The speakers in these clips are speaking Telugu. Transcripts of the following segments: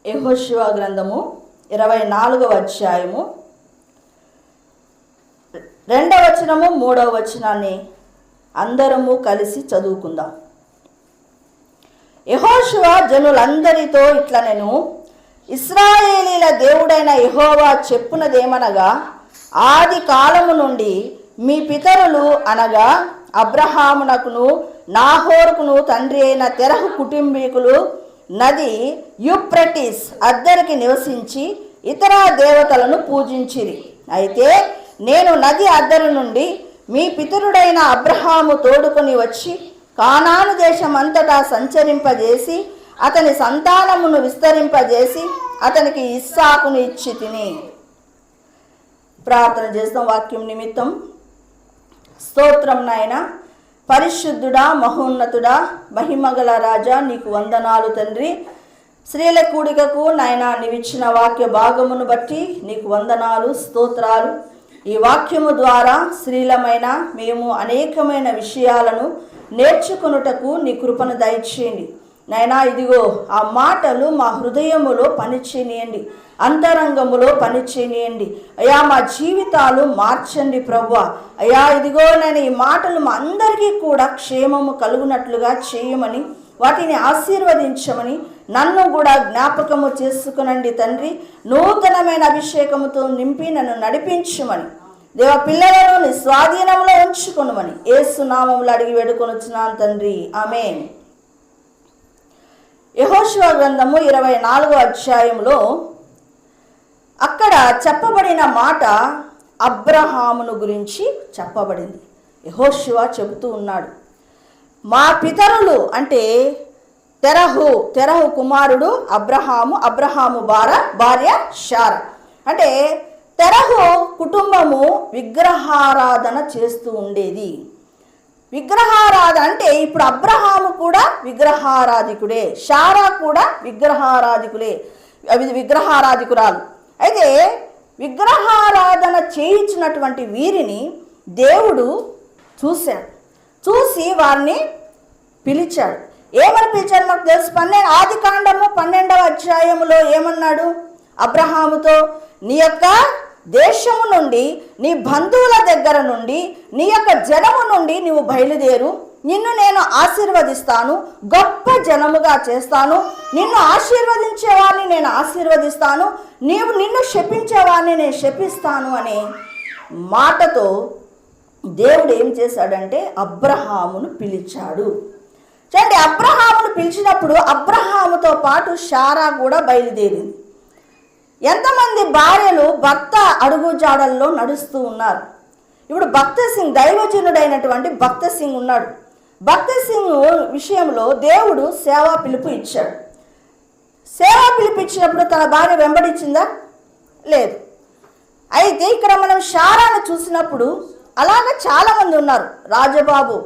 యెహోషువ గ్రంథము 24వ అధ్యాయము 2వ వచనము 3వ వచనాన్ని అందరము కలిసి చదువుకుందాం. యెహోషువ జనులందరితో ఇట్లా నేను ఇశ్రాయేలీల దేవుడైన యెహోవా చెప్పునదేమనగా, ఆది కాలము నుండి మీ పితరులు అనగా అబ్రహామునకును నాహోరుకును తండ్రి అయిన తెరహు కుటుంబీకులు నది యూఫ్రటీస్ అద్దరికి నివసించి ఇతర దేవతలను పూజించిరి. అయితే నేను నది అద్దరి నుండి మీ పితరుడైన అబ్రహాము తోడుకొని వచ్చి కానాను దేశం అంతటా సంచరింపజేసి అతని సంతానమును విస్తరింపజేసి అతనికి ఇస్సాకును ఇచ్చి తిని. ప్రార్థన చేస్తాం వాక్యం నిమిత్తం. స్తోత్రం నాయన, పరిశుద్ధుడా, మహోన్నతుడా, మహిమగల రాజా, నీకు వందనాలు తండ్రి. స్త్రీల కూడికకు నాయన నీవిచ్చిన వాక్య భాగమును బట్టి నీకు వందనాలు, స్తోత్రాలు. ఈ వాక్యము ద్వారా స్త్రీలమైన మేము అనేకమైన విషయాలను నేర్చుకొనుటకు నీ కృపను దయచేయండి నాయనా. ఇదిగో ఆ మాటలు మా హృదయములో పనిచేయండి, అంతరంగములో పనిచేయండి అయ్యా. మా జీవితాలు మార్చండి ప్రభువా. అయ్యా ఇదిగో నేను ఈ మాటలు మా అందరికీ కూడా క్షేమము కలుగునట్లుగా చేయమని, వాటిని ఆశీర్వదించమని, నన్ను కూడా జ్ఞాపకము చేసుకునండి తండ్రి. నూతనమైన అభిషేకముతో నింపి నన్ను నడిపించమని, దేవ పిల్లలను నీ స్వాధీనంలో ఉంచుకొనుమని యేసు నామములో అడిగి వేడుకొనుచున్నాను తండ్రి, ఆమేన్. యెహోషువ గ్రంథము 24వ అధ్యాయంలో అక్కడ చెప్పబడిన మాట అబ్రహామును గురించి చెప్పబడింది. యెహోషువ చెబుతూ ఉన్నాడు, మా పితరులు అంటే తెరహు కుమారుడు అబ్రహాము, అబ్రహాము భార్య శారా. అంటే తెరహు కుటుంబము విగ్రహారాధన చేస్తూ ఉండేది. విగ్రహారాధన అంటే ఇప్పుడు అబ్రహాము కూడా విగ్రహారాధికుడే, శారా కూడా విగ్రహారాధికురాలు. అయితే విగ్రహారాధన చేయించినటువంటి వీరిని దేవుడు చూశాడు. చూసి వారిని పిలిచాడు. ఏమని పిలిచాడు మాకు తెలుసు. ఆది కాండము 12వ అధ్యాయములో ఏమన్నాడు అబ్రహాముతో, నీ యొక్క దేశము నుండి, నీ బంధువుల దగ్గర నుండి, నీ యొక్క జనము నుండి నువ్వు బయలుదేరు. నిన్ను నేను ఆశీర్వదిస్తాను, గొప్ప జనముగా చేస్తాను. నిన్ను ఆశీర్వదించేవాడిని నేను ఆశీర్వదిస్తాను, నిన్ను శపించేవాడిని నేను శపిస్తాను అనే మాటతో దేవుడు ఏం చేశాడంటే అబ్రహామును పిలిచాడు. చూడండి, అబ్రహామును పిలిచినప్పుడు అబ్రహాముతో పాటు శారా కూడా బయలుదేరింది. ఎంతమంది భార్యలు భర్త అడుగుజాడల్లో నడుస్తూ ఉన్నారు. ఇప్పుడు భక్త సింగ్, దైవజనుడైనటువంటి భక్త సింగ్ ఉన్నాడు. భక్త సింగ్ విషయంలో దేవుడు సేవా పిలుపు ఇచ్చాడు. సేవా పిలుపు ఇచ్చినప్పుడు తన భార్య వెంబడించిందా? లేదు. అయితే ఇక్కడ మనం శారాను చూసినప్పుడు అలాగే చాలామంది ఉన్నారు. రాజబాబు,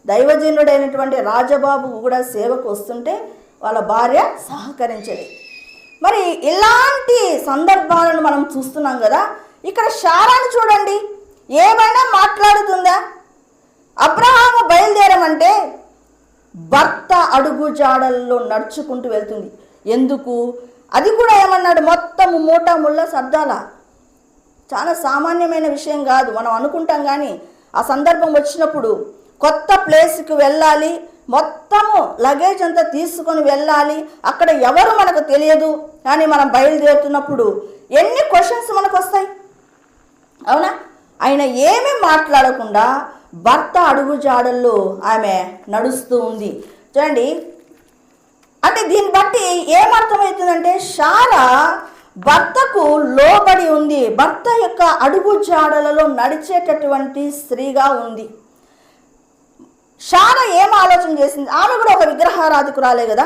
దైవజనుడైనటువంటి రాజబాబు కూడా సేవకు వస్తుంటే వాళ్ళ భార్య సహకరించలేదు. మరి ఇలాంటి సందర్భాలను మనం చూస్తున్నాం కదా. ఇక్కడ శారాను చూడండి, ఏమైనా మాట్లాడుతుందా? అబ్రహాము బయలుదేరమంటే భర్త అడుగు జాడల్లో నడుచుకుంటూ వెళ్తుంది. ఎందుకు? అది కూడా ఏమన్నాడు, మొత్తము మూట ముళ్ళ సర్దాల. చాలా సామాన్యమైన విషయం కాదు. మనం అనుకుంటాం కానీ ఆ సందర్భం వచ్చినప్పుడు కొత్త ప్లేస్కి వెళ్ళాలి, మొత్తము లగేజ్ అంతా తీసుకొని వెళ్ళాలి. అక్కడ ఎవరు మనకు తెలియదు. కానీ మనం బయలుదేరుతున్నప్పుడు ఎన్ని క్వశ్చన్స్ మనకు వస్తాయి, అవునా? ఆయన ఏమీ మాట్లాడకుండా భర్త అడుగుజాడల్లో ఆమె నడుస్తూ ఉంది. చూడండి, అంటే దీన్ని బట్టి ఏమర్థమవుతుందంటే శారా భర్తకు లోబడి ఉంది, భర్త యొక్క అడుగుజాడలలో నడిచేటటువంటి స్త్రీగా ఉంది. శారా ఏం ఆలోచన చేసింది? ఆమె కూడా ఒక విగ్రహారాధికురాలే కదా.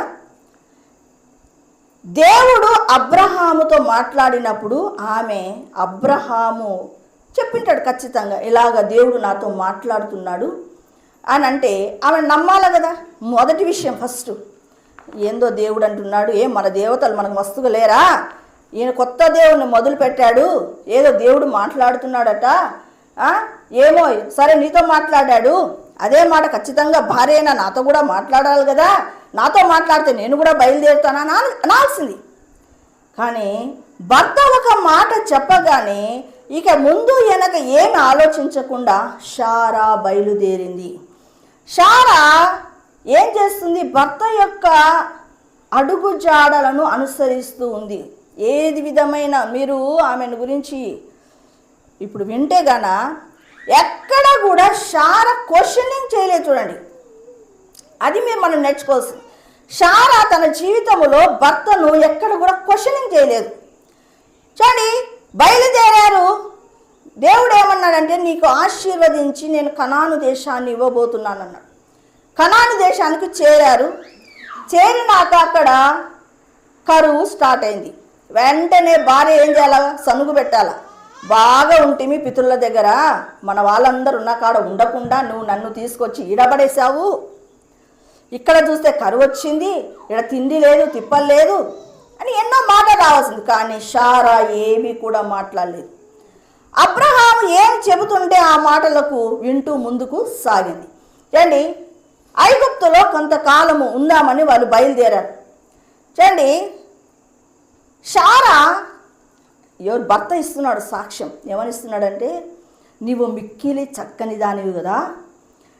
దేవుడు అబ్రహాముతో మాట్లాడినప్పుడు అబ్రహాము చెప్పింటాడు ఖచ్చితంగా, ఇలాగ దేవుడు నాతో మాట్లాడుతున్నాడు అని. అంటే ఆమె నమ్మాలి కదా. మొదటి విషయం ఫస్ట్, ఏందో దేవుడు అంటున్నాడు, మన దేవతలు మనకు మస్తుగా లేరా? ఈయన కొత్త దేవుడిని మొదలు పెట్టాడు, ఏదో దేవుడు మాట్లాడుతున్నాడట, ఏమో సరే నీతో మాట్లాడాడు, అదే మాట ఖచ్చితంగా భార్య అయినా నాతో కూడా మాట్లాడాలి కదా, నాతో మాట్లాడితే నేను కూడా బయలుదేరుతానా అనాల్సింది. కానీ భర్త ఒక మాట చెప్పగానే ఇక ముందు వెనక ఏమి ఆలోచించకుండా శారా బయలుదేరింది. శారా ఏం చేస్తుంది? భర్త యొక్క అడుగు జాడలను అనుసరిస్తూ ఉంది. ఏది విధమైన మీరు ఆమెను గురించి ఇప్పుడు వింటే గాన ఎక్కడ కూడా శారా క్వశ్చనింగ్ చేయలేదు. చూడండి, అది మనం నేర్చుకోవాల్సింది. శారా తన జీవితంలో భర్తను ఎక్కడ కూడా క్వశ్చనింగ్ చేయలేదు. చూడండి, బయలుదేరారు. దేవుడు ఏమన్నాడంటే, నీకు ఆశీర్వదించి నేను కనాను దేశాన్ని ఇవ్వబోతున్నాను అన్నాడు. కనాను దేశానికి చేరారు. చేరినాక అక్కడ కరువు స్టార్ట్ అయింది. వెంటనే భార్య ఏం చేయాలా? సనుగు పెట్టాలా? బాగా ఉంటిమి పితరుల దగ్గర, మన వాళ్ళందరూ ఉన్న కాడ ఉండకుండా నువ్వు నన్ను తీసుకొచ్చి ఈడబడేశావు. ఇక్కడ చూస్తే కరువు వచ్చింది, ఇక్కడ తిండి లేదు, తిప్పలు లేదు అని ఎన్నో మాటలు రావాల్సింది. కానీ శారా ఏమీ కూడా మాట్లాడలేదు. అబ్రహాము ఏం చెబుతుంటే ఆ మాటలకు వింటూ ముందుకు సాగింది. చూడండి, ఐగుప్తులో కొంతకాలము ఉందామని వాళ్ళు బయలుదేరారు. చూడండి, శారా ఎవరు భర్త ఇస్తున్నాడు సాక్ష్యం. ఏమనిస్తున్నాడంటే, నీవు మిక్కిలి చక్కని దానివి కదా,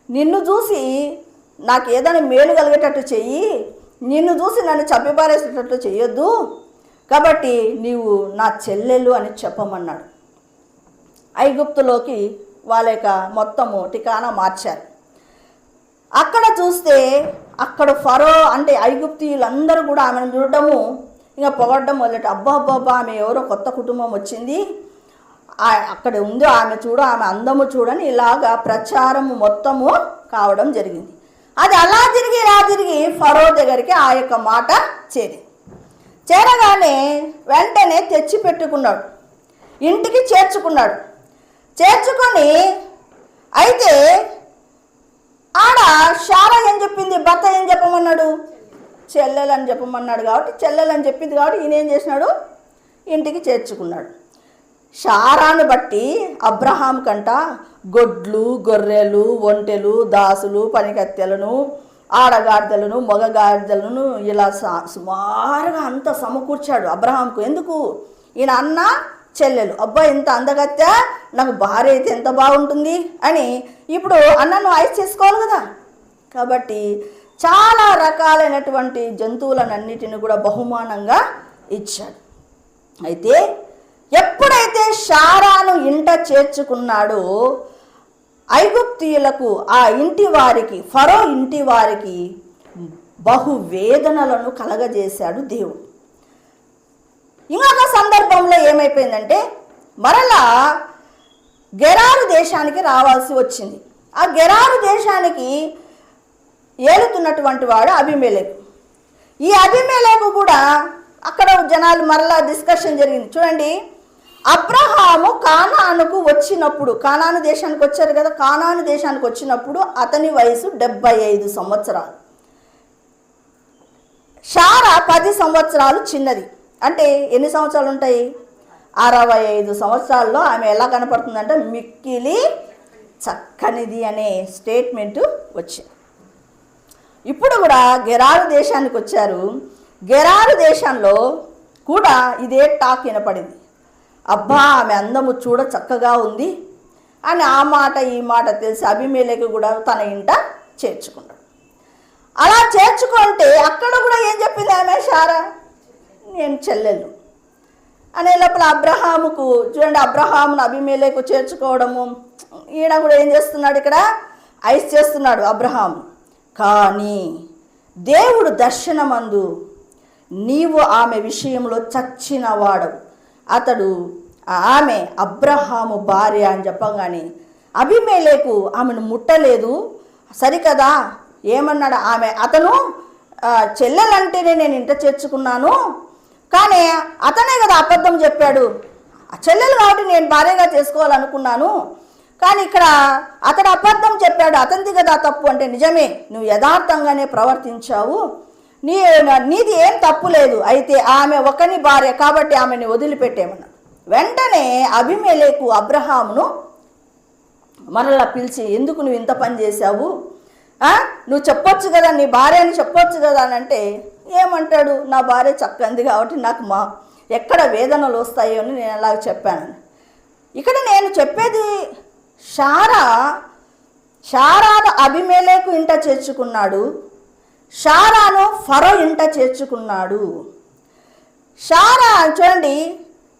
నిన్ను చూసి నాకు ఏదైనా మేలు కలిగేటట్టు చెయ్యి, నిన్ను చూసి నన్ను చంపిపారేసేటట్లు చెయ్యొద్దు, కాబట్టి నీవు నా చెల్లెలు అని చెప్పమన్నాడు. ఐగుప్తులోకి వాళ్ళ యొక్క మొత్తము ఠికానా మార్చారు. అక్కడ చూస్తే అక్కడ ఫరో అంటే ఐగుప్తీయులందరూ కూడా ఆమెను చూడడము, ఇంకా పొగడ్డం మొదలెట్టు. అబ్బాబ్బాబ్బా, ఆమె ఎవరో కొత్త కుటుంబం వచ్చింది, అక్కడ ఉందో ఆమె చూడు, ఆమె అందము చూడని ఇలాగా ప్రచారము మొత్తము కావడం జరిగింది. అది అలా తిరిగి ఇలా తిరిగి ఫరో దగ్గరికి ఆ యొక్క మాట చేరగానే వెంటనే తెచ్చి పెట్టుకున్నాడు, ఇంటికి చేర్చుకున్నాడు. చేర్చుకొని అయితే ఆడ శారా ఏం చెప్పింది? భర్త ఏం చెప్పమన్నాడు? చెల్లెలని చెప్పమన్నాడు. కాబట్టి చెల్లెలని చెప్పింది కాబట్టి ఈయన ఏం చేసినాడు? ఇంటికి చేర్చుకున్నాడు. శారాను బట్టి అబ్రహాం కంట గొడ్లు, గొర్రెలు, ఒంటెలు, దాసులు, పనికత్తెలను, ఆడగాడిదలను, మగగాడిదలను ఇలా సుమారుగా అంత సమకూర్చాడు అబ్రహాంకు. ఎందుకు? ఈయన అన్న చెల్లెలు, అబ్బాయి ఇంత అందగత్తె, నాకు భార్య అయితే ఎంత బాగుంటుంది అని ఇప్పుడు అన్నను ఐస్ చేసుకోవాలి కదా. కాబట్టి చాలా రకాలైనటువంటి జంతువులన్నిటిని కూడా బహుమానంగా ఇచ్చాడు. అయితే ఎప్పుడైతే శారాను ఇంట చేర్చుకున్నాడో ఐగుప్తీయులకు, ఆ ఇంటి వారికి, ఫరో ఇంటి వారికి బహువేదనలను కలగజేశాడు దేవుడు. ఇంకొక సందర్భంలో ఏమైపోయిందంటే, మరలా గెరారు దేశానికి రావాల్సి వచ్చింది. ఆ గెరారు దేశానికి ఏలుతున్నటువంటి వాడు అబీమెలెకు. ఈ అబీమెలెకు కూడా అక్కడ జనాలు మరలా డిస్కషన్ జరిగింది. చూడండి, అబ్రహాము కానానుకు వచ్చినప్పుడు, కానాను దేశానికి వచ్చారు కదా, కానాను దేశానికి వచ్చినప్పుడు అతని వయసు 75 సంవత్సరాలు. శారా 10 సంవత్సరాలు చిన్నది. అంటే ఎన్ని సంవత్సరాలు ఉంటాయి? 65 సంవత్సరాల్లో ఆమె ఎలా కనపడుతుందంటే మిక్కిలి చక్కనిది అనే స్టేట్మెంట్ వచ్చింది. ఇప్పుడు కూడా గెరారు దేశానికి వచ్చారు. గెరారు దేశంలో కూడా ఇదే టాక్ వినపడింది. అబ్బా, ఆమె అందము చూడ చక్కగా ఉంది అని ఆ మాట ఈ మాట తెలిసి అబీమెలెకు కూడా తన ఇంట చేర్చుకున్నాడు. అలా చేర్చుకుంటే అక్కడ కూడా ఏం చెప్పింది ఆమె? శారా నేను చెల్లెలు అనే లోపల అబ్రహాముకు చూడండి, అబ్రహామును అబీమెలెకు చేర్చుకోవడము, ఈయన కూడా ఏం చేస్తున్నాడు? ఇక్కడ ఐస్ చేస్తున్నాడు అబ్రహాము. కానీ దేవుడు దర్శనమందు నీవు ఆమె విషయంలో చచ్చిన వాడవు, అతడు ఆమె అబ్రహాము భార్య అని చెప్పగానే అబీమెలెకు ఆమెను ముట్టలేదు. సరికదా, ఏమన్నాడు? అతను చెల్లెలంటేనే నేను ఇంట చేర్చుకున్నాను, కానీ అతనే కదా అబద్ధం చెప్పాడు. చెల్లెలు కాబట్టి నేను భార్యగా చేసుకోవాలనుకున్నాను, కానీ ఇక్కడ అతడు అబద్ధం చెప్పాడు, అతనిది కదా తప్పు. అంటే నిజమే, నువ్వు యథార్థంగానే ప్రవర్తించావు, నీది ఏం తప్పు లేదు, అయితే ఆమె ఒకని భార్య కాబట్టి ఆమెని వదిలిపెట్టేమన్నా. వెంటనే అబీమెలెకు అబ్రహామును మరలా పిలిచి, ఎందుకు నువ్వు ఇంత పని చేశావు? నువ్వు చెప్పొచ్చు కదా, నీ భార్య అని చెప్పొచ్చు కదా అని అంటే ఏమంటాడు? నా భార్య చక్కంది కాబట్టి నాకు ఎక్కడ వేదనలు వస్తాయో అని నేను అలాగ చెప్పాను. ఇక్కడ నేను చెప్పేది షారాను అబీమెలెకు ఇంట చేర్చుకున్నాడు, షారాను ఫరో ఇంట చేర్చుకున్నాడు. షారా చూడండి,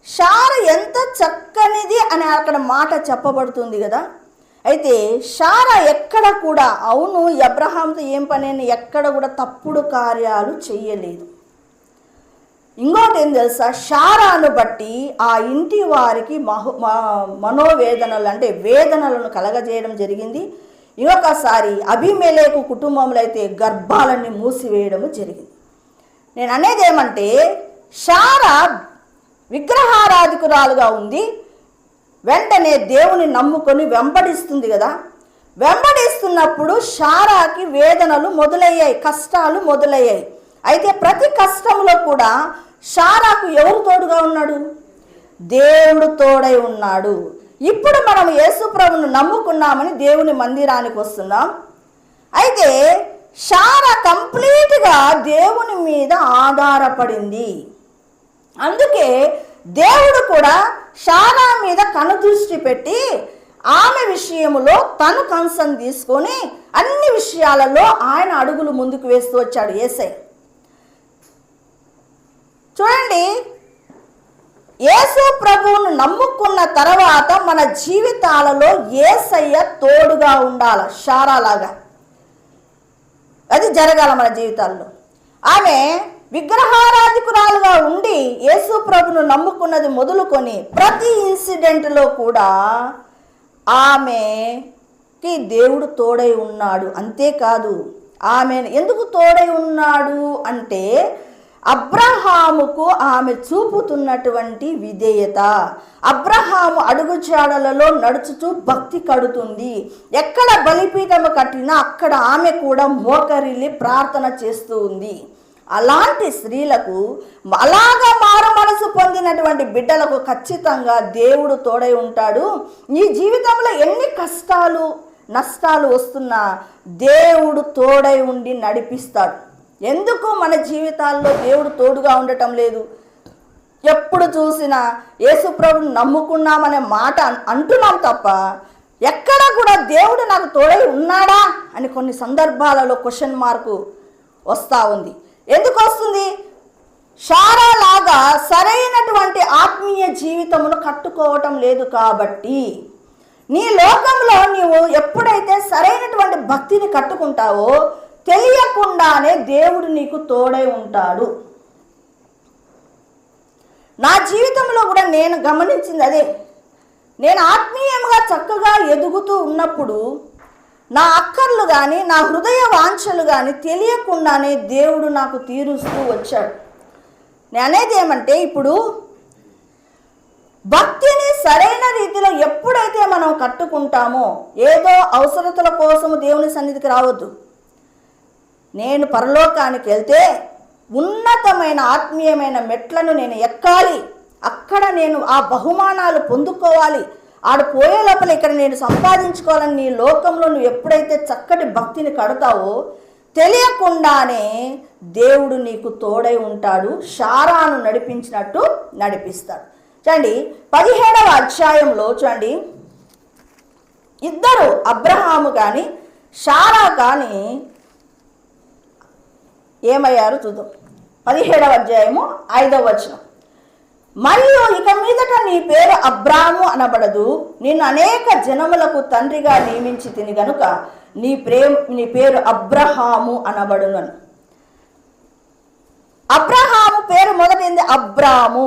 షారా ఎంత చక్కనిది అని అక్కడ మాట చెప్పబడుతుంది కదా. అయితే షారా ఎక్కడ కూడా అవును అబ్రహాంతో ఏం పని అని ఎక్కడ కూడా తప్పుడు కార్యాలు చెయ్యలేదు. ఇంకోటి ఏం తెలుసా, షారాను బట్టి ఆ ఇంటి వారికి మనోవేదనలు అంటే వేదనలను కలగజేయడం జరిగింది. ఇంకొకసారి అబీమెలెకు కుటుంబంలో అయితే గర్భాలన్నీ మూసివేయడం జరిగింది. నేను అనేది ఏమంటే, షారా విగ్రహారాధికురాలుగా ఉంది, వెంటనే దేవుని నమ్ముకొని వెంబడిస్తుంది కదా. వెంబడిస్తున్నప్పుడు షారాకి వేదనలు మొదలయ్యాయి, కష్టాలు మొదలయ్యాయి. అయితే ప్రతి కష్టంలో కూడా షారాకు ఎవరు తోడుగా ఉన్నాడు? దేవుడు తోడై ఉన్నాడు. ఇప్పుడు మనం యేసు ప్రభువును నమ్ముకున్నామని దేవుని మందిరానికి వస్తున్నాం. అయితే షారా కంప్లీట్గా దేవుని మీద ఆధారపడింది. అందుకే దేవుడు కూడా షారా మీద కనుదృష్టి పెట్టి ఆమె విషయంలో తను కన్సర్న్ తీసుకొని అన్ని విషయాలలో ఆయన అడుగులు ముందుకు వేస్తూ వచ్చాడు యేసయ్య. చూడండి, యేసు ప్రభువును నమ్ముకున్న తర్వాత మన జీవితాలలో యేసయ్య తోడుగా ఉండాలి. షారాలాగా అది జరగాల మన జీవితాల్లో. ఆమె విగ్రహారాధికురాలుగా ఉండి యేసు ప్రభువును నమ్ముకున్నది మొదలుకొని ప్రతి ఇన్సిడెంట్లో కూడా ఆమెకి దేవుడు తోడై ఉన్నాడు. అంతేకాదు, ఆమె ఎందుకు తోడై ఉన్నాడు అంటే అబ్రహాముకు ఆమె చూపుతున్నటువంటి విధేయత. అబ్రహాము అడుగుజాడలలో నడుచుతూ భక్తి కడుతుంది. ఎక్కడ బలిపీఠము కట్టినా అక్కడ ఆమె కూడా మోకరిల్లి ప్రార్థన చేస్తూ ఉంది. అలాంటి స్త్రీలకు, అలాగా మారు మనసు పొందినటువంటి బిడ్డలకు ఖచ్చితంగా దేవుడు తోడై ఉంటాడు. ఈ జీవితంలో ఎన్ని కష్టాలు నష్టాలు వస్తున్నా దేవుడు తోడై ఉండి నడిపిస్తాడు. ఎందుకు మన జీవితాల్లో దేవుడు తోడుగా ఉండటం లేదు? ఎప్పుడు చూసినా యేసు ప్రభువును నమ్ముకున్నామనే మాట అంటున్నాం తప్ప ఎక్కడ కూడా దేవుడు నాకు తోడై ఉన్నాడా అని కొన్ని సందర్భాలలో క్వశ్చన్ మార్కు వస్తూ ఉంది. ఎందుకు వస్తుంది? షారా లాగా సరైనటువంటి ఆత్మీయ జీవితమును కట్టుకోవటం లేదు కాబట్టి. నీ లోకంలో నీవు ఎప్పుడైతే సరైనటువంటి భక్తిని కట్టుకుంటావో తెలియకుండానే దేవుడు నీకు తోడై ఉంటాడు. నా జీవితంలో కూడా నేను గమనించింది అదే. నేను ఆత్మీయంగా చక్కగా ఎదుగుతూ ఉన్నప్పుడు నా అక్కర్లు కానీ నా హృదయ వాంఛలు కానీ తెలియకుండానే దేవుడు నాకు తీరుస్తూ వచ్చాడు. నేను అనేది ఏమంటే, ఇప్పుడు భక్తిని సరైన రీతిలో ఎప్పుడైతే మనం కట్టుకుంటామో, ఏదో అవసరతల కోసము దేవుని సన్నిధికి రావద్దు. నేను పరలోకానికి వెళ్తే ఉన్నతమైన ఆత్మీయమైన మెట్లను నేను ఎక్కాలి, అక్కడ నేను ఆ బహుమానాలు పొందుకోవాలి, ఆడు పోయే లోపల ఇక్కడ నేను సంపాదించుకోవాలని నీ లోకంలో నువ్వు ఎప్పుడైతే చక్కటి భక్తిని కడతావో తెలియకుండానే దేవుడు నీకు తోడై ఉంటాడు. షారాను నడిపించినట్టు నడిపిస్తాడు. చూడండి 17వ అధ్యాయంలో చూడండి, ఇద్దరు అబ్రహాము కానీ షారా కానీ ఏమయ్యారు చూద్దాం. 17వ అధ్యాయము 5వ వచనం. మరియు ఇక మీదట నీ పేరు అబ్రాము అనబడదు, నిన్ను అనేక జనములకు తండ్రిగా నియమించి తిని గనుక నీ పేరు అబ్రహాము అనబడును. అబ్రహాము పేరు మొదటింది అబ్రాము.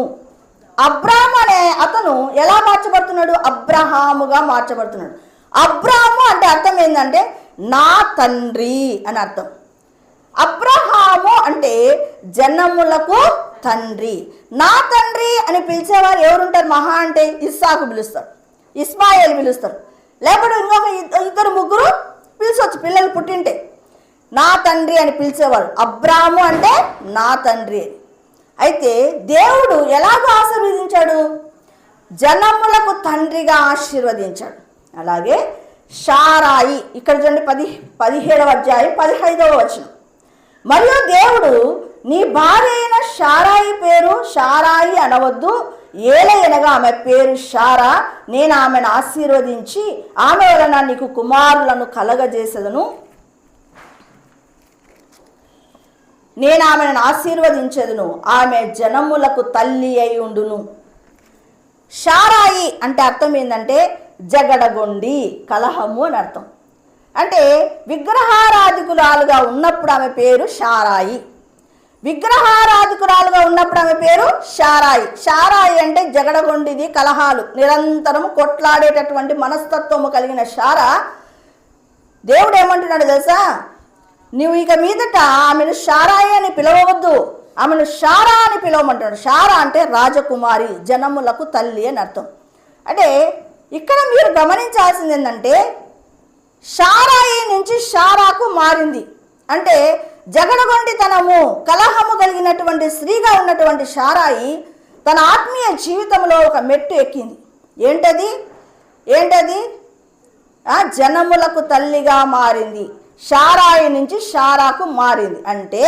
అబ్రాము అనే అతను ఎలా మార్చబడుతున్నాడు? అబ్రహాముగా మార్చబడుతున్నాడు. అబ్రాము అంటే అర్థం ఏంటంటే నా తండ్రి అని అర్థం. అబ్రహాము అంటే జనములకు తండ్రి. నా తండ్రి అని పిలిచేవారు ఎవరుంటారు? మహా అంటే ఇస్సాకు పిలుస్తారు, ఇస్మాయిల్ పిలుస్తారు, లేకపోతే ఇంకొక ఇద్దరు ముగ్గురు పిలిచవచ్చు పిల్లలు పుట్టింటే. నా తండ్రి అని పిలిచేవారు. అబ్రాము అంటే నా తండ్రి. అయితే దేవుడు ఎలాగో ఆశీర్వదించాడు? జనములకు తండ్రిగా ఆశీర్వదించాడు. అలాగే షారాయి ఇక్కడ చూడండి 17వ అధ్యాయం 15వ వచనం. మరియు దేవుడు నీ భార్య అయిన షారాయి పేరు షారాయి అనవద్దు, ఏలయనగా ఆమె పేరు శారా. నేను ఆమెను ఆశీర్వదించి ఆమె వలన నీకు కుమారులను కలగజేసేదను. నేను ఆమెను ఆశీర్వదించదును, ఆమె జనములకు తల్లి అయి ఉండును. శారాయి అంటే అర్థం ఏంటంటే జగడగొండి, కలహము అని అర్థం. అంటే విగ్రహారాధికురాలుగా ఉన్నప్పుడు ఆమె పేరు శారాయి. విగ్రహారాధికురాలుగా ఉన్నప్పుడు ఆమె పేరు శారాయి. శారాయి అంటే జగడగొండిది, కలహాలు, నిరంతరము కొట్లాడేటటువంటి మనస్తత్వము కలిగిన శారా. దేవుడు ఏమంటున్నాడు తెలుసా? నువ్వు ఇక మీదట ఆమెను శారాయి అని పిలవవద్దు, ఆమెను శారా అని పిలవమంటున్నాడు. శారా అంటే రాజకుమారి, జనములకు తల్లి అని అర్థం. అంటే ఇక్కడ మీరు గమనించాల్సింది ఏంటంటే శారాయి నుంచి శారాకు మారింది. అంటే జగడగొండితనము, కలహము కలిగినటువంటి స్త్రీగా ఉన్నటువంటి శారాయి తన ఆత్మీయ జీవితంలో ఒక మెట్టు ఎక్కింది. ఏంటది? జనములకు తల్లిగా మారింది. శారాయి నుంచి శారాకు మారింది. అంటే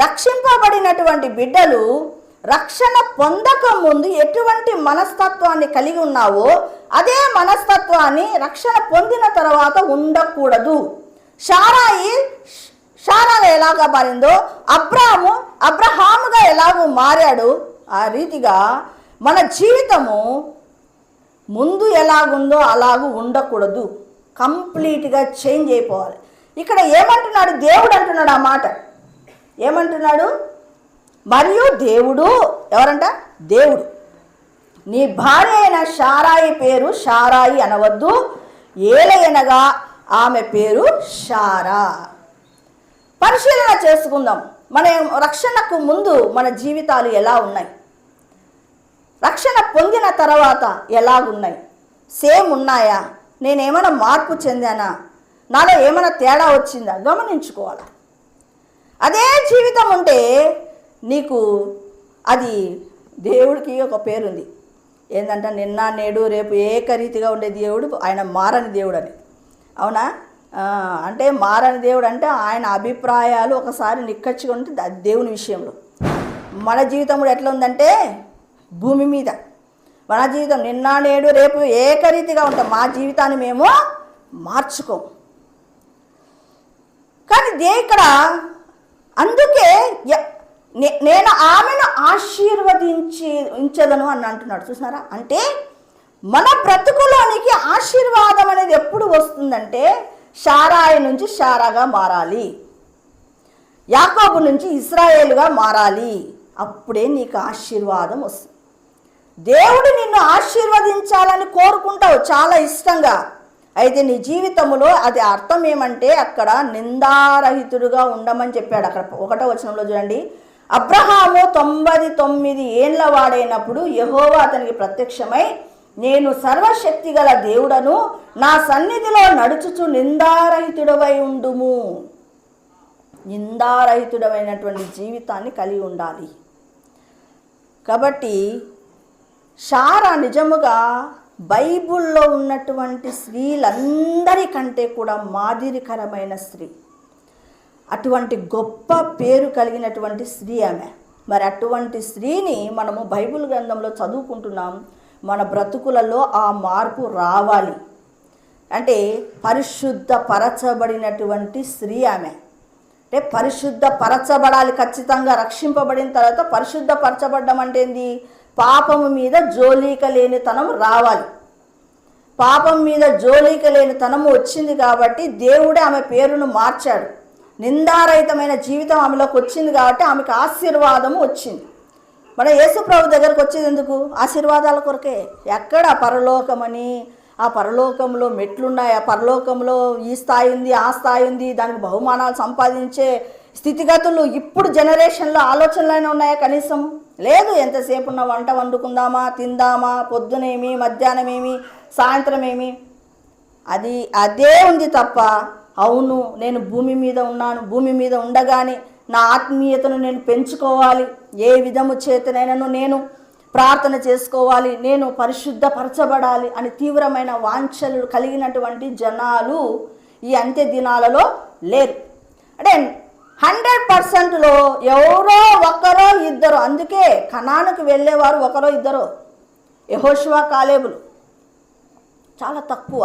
రక్షింపబడినటువంటి బిడ్డలు రక్షణ పొందక ముందు ఎటువంటి మనస్తత్వాన్ని కలిగి ఉన్నావో అదే మనస్తత్వాన్ని రక్షణ పొందిన తర్వాత ఉండకూడదు. శారాగా ఎలాగా మారిందో అబ్రహాముగా ఎలాగో మారాడు, ఆ రీతిగా మన జీవితము ముందు ఎలాగుందో అలాగూ ఉండకూడదు. కంప్లీట్గా చేంజ్ అయిపోవాలి. ఇక్కడ ఏమంటున్నాడు దేవుడు? అంటున్నాడు ఆ మాట. ఏమంటున్నాడు? మరియు దేవుడు, ఎవరంట? దేవుడు, నీ భార్య అయిన శారాయి పేరు శారాయి అనవద్దు, ఏలయనగా ఆమె పేరు శారా. పరిశీలన చేసుకుందాం. మన రక్షణకు ముందు మన జీవితాలు ఎలా ఉన్నాయి, రక్షణ పొందిన తర్వాత ఎలాగున్నాయి, సేమ్ ఉన్నాయా, నేనేమైనా మార్పు చెందానా, నాలో ఏమైనా తేడా వచ్చిందా గమనించుకోవాలి. అదే జీవితం ఉంటే నీకు అది దేవుడికి ఒక పేరుంది ఏంటంటే నిన్న నేడు రేపు ఏకరీతిగా ఉండే దేవుడు ఆయన మారని దేవుడు అని. అవునా? అంటే మారని దేవుడు అంటే ఆయన అభిప్రాయాలు ఒకసారి నిక్కచ్చిగా ఉంటే అది దేవుని విషయంలో. మన జీవితం కూడా ఎట్లా ఉందంటే భూమి మీద మన జీవితం నిన్న నేడు రేపు ఏకరీతిగా ఉంటాం. మా జీవితాన్ని మేము మార్చుకోం. కానీ ఇక్కడ అందుకే నేను ఆమెను ఆశీర్వదించదను అని అంటున్నాడు. చూసారా? అంటే మన బ్రతుకులోనికి ఆశీర్వాదం అనేది ఎప్పుడు వస్తుందంటే శారాయి నుంచి శారాగా మారాలి, యాకోబు నుంచి ఇశ్రాయేలుగా మారాలి. అప్పుడే నీకు ఆశీర్వాదం వస్తుంది. దేవుడు నిన్ను ఆశీర్వదించాలని కోరుకుంటావు చాలా ఇష్టంగా. అయితే నీ జీవితంలో అది అర్థం ఏమంటే అక్కడ నిందారహితుడుగా ఉండమని చెప్పాడు. అక్కడ 1వ వచనంలో చూడండి, అబ్రహాము 99 ఏండ్ల వాడైనప్పుడు యెహోవా అతనికి ప్రత్యక్షమై, నేను సర్వశక్తి గల దేవుడను, నా సన్నిధిలో నడుచుచు నిందారహితుడవై ఉండుము. నిందారహితుడమైనటువంటి జీవితాన్ని కలిగి ఉండాలి. కాబట్టి శారా నిజముగా బైబిల్లో ఉన్నటువంటి స్త్రీలందరికంటే కూడా మాదిరికరమైన స్త్రీ. అటువంటి గొప్ప పేరు కలిగినటువంటి స్త్రీ ఆమె. మరి అటువంటి స్త్రీని మనము బైబిల్ గ్రంథంలో చదువుకుంటున్నాం. మన బ్రతుకులలో ఆ మార్పు రావాలి అంటే పరిశుద్ధపరచబడినటువంటి స్త్రీ ఆమె. అంటే పరిశుద్ధపరచబడాలి ఖచ్చితంగా. రక్షింపబడిన తర్వాత పరిశుద్ధపరచబడ్డం అంటే ఏంది? పాపము మీద జోలీక లేనితనం రావాలి. పాపం మీద జోలీక లేనితనము వచ్చింది కాబట్టి దేవుడే ఆమె పేరును మార్చాడు. నిందారహితమైన జీవితం ఆమెలోకి వచ్చింది కాబట్టి ఆమెకు ఆశీర్వాదము వచ్చింది. మన యేసు ప్రభు దగ్గరకు వచ్చేది ఎందుకు? ఆశీర్వాదాల కొరకే. ఎక్కడ పరలోకమని, ఆ పరలోకంలో మెట్లున్నాయి, ఆ పరలోకంలో ఈ స్థాయి ఉంది, ఆ స్థాయి ఉంది, దానికి బహుమానాలు సంపాదించే స్థితిగతులు ఇప్పుడు జనరేషన్లో ఆలోచనలైనా ఉన్నాయా? కనీసం లేదు. ఎంతసేపు ఉన్న వంట వండుకుందామా, తిందామా, పొద్దునేమి, మధ్యాహ్నమేమి, సాయంత్రం ఏమి, అదే ఉంది తప్ప అవును నేను భూమి మీద ఉన్నాను, భూమి మీద ఉండగానే నా ఆత్మీయతను నేను పెంచుకోవాలి, ఏ విధము చేతనైనాను నేను ప్రార్థన చేసుకోవాలి, నేను పరిశుద్ధపరచబడాలి అని తీవ్రమైన వాంఛలు కలిగినటువంటి జనాలు ఈ అంత్య దినాలలో లేరు. అంటే 100%లో ఎవరో ఒకరో ఇద్దరు, అందుకే కనానుకు వెళ్ళేవారు ఒకరో ఇద్దరు, యెహోషువ కాలేబులు, చాలా తక్కువ.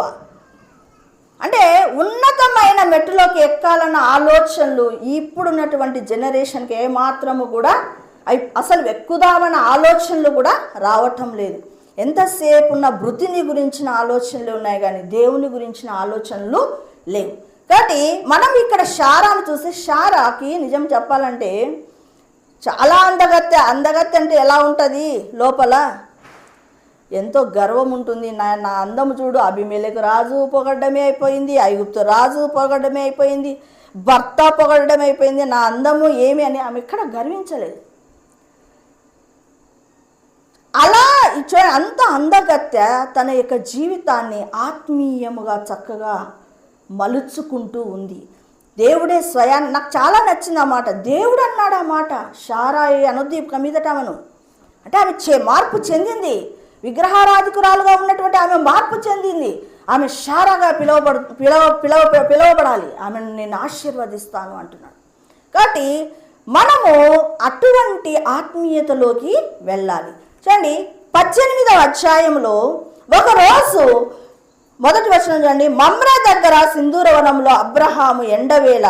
అంటే ఉన్నతమైన మెట్టులోకి ఎక్కాలన్న ఆలోచనలు ఇప్పుడున్నటువంటి జనరేషన్కి ఏమాత్రము కూడా అసలు ఎక్కుదామన్న ఆలోచనలు కూడా రావటం లేదు. ఎంతసేపు ఉన్న వృత్తిని గురించిన ఆలోచనలు ఉన్నాయి కానీ దేవుని గురించిన ఆలోచనలు లేవు. కాబట్టి మనం ఇక్కడ శారాను చూస్తే, శారాకి నిజం చెప్పాలంటే చాలా అందగత్తె అంటే ఎలా ఉంటుంది, లోపల ఎంతో గర్వం ఉంటుంది. నా అందము చూడు, అబీమెలెకు రాజు పొగడమే అయిపోయింది, ఐగుప్తు రాజు పొగడమే అయిపోయింది, భర్త పొగడమే అయిపోయింది, నా అందము ఏమి అని ఆమె ఎక్కడ గర్వించలేదు. అలా అంత అందగత్తె తన యొక్క జీవితాన్ని ఆత్మీయముగా చక్కగా మలుచుకుంటూ ఉంది. దేవుడే స్వయాన్ని, నాకు చాలా నచ్చింది ఆ మాట. దేవుడు అన్నాడు ఆ మాట, శారాయి అనొద్దు ఇక మీదట ఆమెను అంటే. ఆమె మార్పు చెందింది, విగ్రహారాధికురాలుగా ఉన్నటువంటి ఆమె మార్పు చెందింది. ఆమె శారాగా పిలవబడాలి, ఆమెను నేను ఆశీర్వదిస్తాను అంటున్నాడు. కాబట్టి మనము అటువంటి ఆత్మీయతలోకి వెళ్ళాలి. చూడండి 18వ అధ్యాయంలో ఒకరోజు మొదటి వచనం చూడండి. మమ్రా దగ్గర సింధూరవనంలో అబ్రహాము ఎండవేళ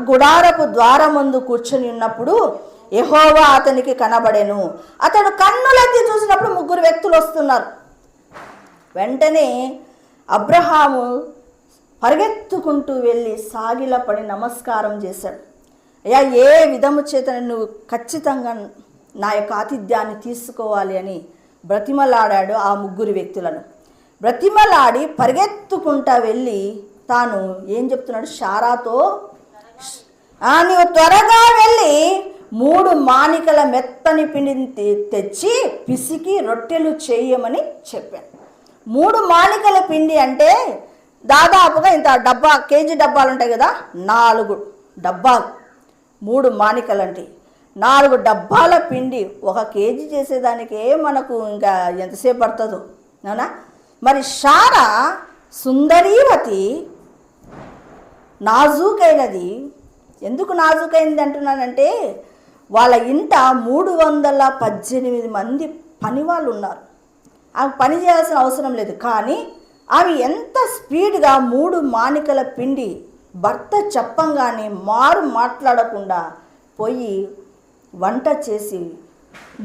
గుడారపు ద్వారముందు కూర్చొని ఉన్నప్పుడు యెహోవా అతనికి కనబడెను. అతడు కన్నులెత్తి చూసినప్పుడు 3 వ్యక్తులు వస్తున్నారు. వెంటనే అబ్రహాము పరిగెత్తుకుంటూ వెళ్ళి సాగిలపడి నమస్కారం చేశాడు. అయ్యా, ఏ విధము చేత నువ్వు ఖచ్చితంగా నా యొక్క ఆతిథ్యాన్ని తీసుకోవాలి అని బ్రతిమలాడాడు. ఆ 3 వ్యక్తులను బ్రతిమలాడి పరిగెత్తుకుంటా వెళ్ళి తాను ఏం చెప్తున్నాడు, శారాతో నీవు త్వరగా వెళ్ళి 3 మానికల మెత్తని పిండిని తెచ్చి పిసికి రొట్టెలు చేయమని చెప్పాను. 3 మానికల పిండి అంటే దాదాపుగా ఇంత డబ్బా, కేజీ డబ్బాలు ఉంటాయి కదా, 4 డబ్బాలు. 3 మానికలు అంటే 4 డబ్బాల పిండి. 1 కేజీ చేసేదానికే మనకు ఇంకా ఎంతసేపు పడుతుందో, అవునా? మరి శారా సుందరీవతి, నాజూకైనది. ఎందుకు నాజూకైనది అంటున్నానంటే, వాళ్ళ ఇంట 318 మంది పని వాళ్ళు ఉన్నారు. ఆమె పని చేయాల్సిన అవసరం లేదు. కానీ ఆమె ఎంత స్పీడ్గా 3 మానికల పిండి భర్త చెప్పంగానే మాట్లాడకుండా పోయి వంట చేసి